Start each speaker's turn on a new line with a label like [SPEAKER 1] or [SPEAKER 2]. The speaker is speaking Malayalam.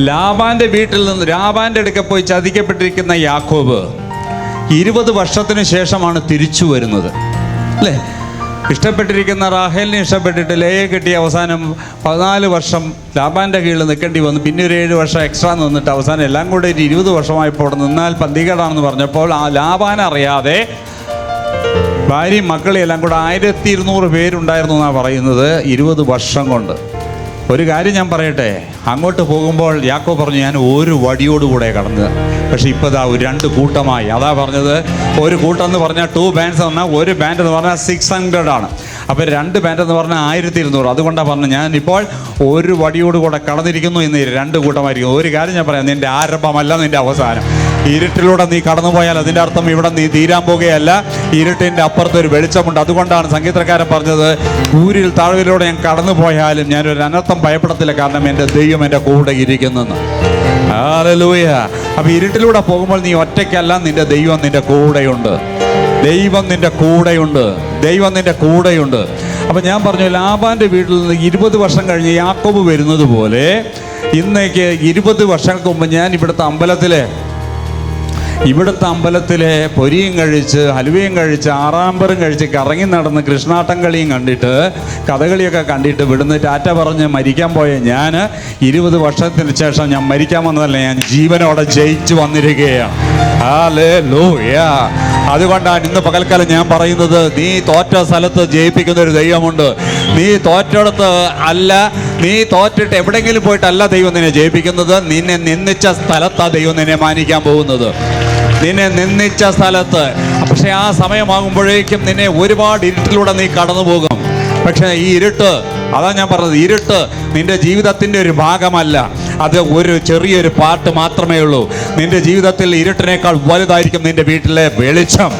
[SPEAKER 1] ലാബാന്റെ വീട്ടിൽ നിന്ന് ലാബാന്റെ അടുക്ക പോയി ചതിക്കപ്പെട്ടിരിക്കുന്ന യാക്കോബ് 20 വർഷത്തിന് ശേഷമാണ് തിരിച്ചു വരുന്നത്, അല്ലേ? ഇഷ്ടപ്പെട്ടിരിക്കുന്ന റാഹേലിനെ ഇഷ്ടപ്പെട്ടിട്ട് ലേയെ കെട്ടി അവസാനം 14 വർഷം ലാബാന്റെ കീഴിൽ നിൽക്കേണ്ടി വന്നു. പിന്നെ ഒരു 7 വർഷം എക്സ്ട്രാ നിന്നിട്ട് അവസാനം എല്ലാം കൂടെ ഒരു 20 വർഷമായപ്പോൾ അവിടെ നിന്നാൽ പന്തികേടാണെന്ന് പറഞ്ഞപ്പോൾ ആ ലാബാൻ അറിയാതെ ഭാര്യയും മക്കളെയും എല്ലാം കൂടെ 1200 പേരുണ്ടായിരുന്നു എന്നാണ് പറയുന്നത് 20 വർഷം കൊണ്ട്. ഒരു കാര്യം ഞാൻ പറയട്ടെ, അങ്ങോട്ട് പോകുമ്പോൾ യാക്കോബ് പറഞ്ഞു ഞാൻ ഒരു വടിയോടുകൂടെ കടന്ന്, പക്ഷെ ഇപ്പോൾ ഇതാ 2 കൂട്ടമായി. അതാ പറഞ്ഞത്, ഒരു കൂട്ടം എന്ന് പറഞ്ഞാൽ 2 ബാൻഡ്സ് എന്ന് പറഞ്ഞാൽ, ഒരു ബാൻഡ് എന്ന് പറഞ്ഞാൽ 600 ആണ്. അപ്പോൾ 2 ബാൻഡ് എന്ന് പറഞ്ഞാൽ 1200. അതുകൊണ്ടാണ് പറഞ്ഞു ഞാനിപ്പോൾ ഒരു വടിയോടുകൂടെ കടന്നിരിക്കുന്നു എന്ന് 2 കൂട്ടമായിരിക്കും. ഒരു കാര്യം ഞാൻ പറയാം, നിൻ്റെ ആരംഭമല്ല നിൻ്റെ അവസാനം. ഇരുട്ടിലൂടെ നീ കടന്നു പോയാൽ അതിൻ്റെ അർത്ഥം ഇവിടെ നീ തീരാൻ പോകുകയല്ല, ഇരുട്ടിൻ്റെ അപ്പുറത്തൊരു വെളിച്ചമുണ്ട്. അതുകൊണ്ടാണ് സംഗീതക്കാരൻ പറഞ്ഞത്, ഊരിൽ താഴ്വരയിലൂടെ ഞാൻ കടന്നു പോയാലും ഞാനൊരു അനർത്ഥം ഭയപ്പെടത്തില്ല, കാരണം എൻ്റെ ദൈവം എൻ്റെ കൂടെ ഇരിക്കുന്നെന്ന്. ഹല്ലേലൂയ. അപ്പോൾ ഇരുട്ടിലൂടെ പോകുമ്പോൾ നീ ഒറ്റയ്ക്കല്ല, നിൻ്റെ ദൈവം നിൻ്റെ കൂടെയുണ്ട്. ദൈവം നിൻ്റെ കൂടെയുണ്ട്, ദൈവം നിൻ്റെ കൂടെയുണ്ട്. അപ്പം ഞാൻ പറഞ്ഞു, ലാബാൻ്റെ വീട്ടിൽ നിന്ന് 20 വർഷം കഴിഞ്ഞ് യാക്കോബ് വരുന്നത് പോലെ ഇന്നേക്ക് 20 വർഷങ്ങൾക്ക് മുമ്പ് ഞാൻ ഇവിടുത്തെ അമ്പലത്തിലെ പൊരിയും കഴിച്ച് ഹലുവയും കഴിച്ച് ആറാമ്പറും കഴിച്ച് കറങ്ങി നടന്ന് കൃഷ്ണാട്ടം കളിയും കണ്ടിട്ട് കഥകളിയൊക്കെ കണ്ടിട്ട് വിടുന്ന് ടാറ്റ പറഞ്ഞ് മരിക്കാൻ പോയ ഞാൻ 20 വർഷത്തിന് ശേഷം ഞാൻ മരിക്കാൻ വന്നതല്ല, ഞാൻ ജീവനോടെ ജയിച്ചു വന്നിരിക്കുകയാണ്. ഹല്ലേലൂയ. അതുകൊണ്ടാണ് ഇന്ന് പകൽക്കാലം ഞാൻ പറയുന്നത്, നീ തോറ്റ സ്ഥലത്ത് ജയിപ്പിക്കുന്ന ഒരു ദൈവമുണ്ട്. നീ തോറ്റെടുത്ത് അല്ല, നീ തോറ്റിട്ട് എവിടെയെങ്കിലും പോയിട്ടല്ല ദൈവം നിന്നെ ജയിപ്പിക്കുന്നത്. നിന്നെ നിന്ദിച്ച സ്ഥലത്താണ് ദൈവം നിന്നെ മാനിക്കാൻ പോകുന്നത്, നിന്നെ നിന്ദിച്ച സ്ഥലത്ത്. പക്ഷെ ആ സമയമാകുമ്പോഴേക്കും നിന്നെ ഒരുപാട് ഇരുട്ടിലൂടെ നീ കടന്നു പോകും. പക്ഷെ ഈ ഇരുട്ട്, അതാ ഞാൻ പറഞ്ഞത്, ഇരുട്ട് നിന്റെ ജീവിതത്തിൻ്റെ ഒരു ഭാഗമല്ല, അത് ഒരു ചെറിയൊരു പാർട്ട് മാത്രമേ ഉള്ളൂ. നിന്റെ ജീവിതത്തിൽ ഇരുട്ടിനേക്കാൾ വലുതായിരിക്കും നിന്റെ വീട്ടിലെ വെളിച്ചം.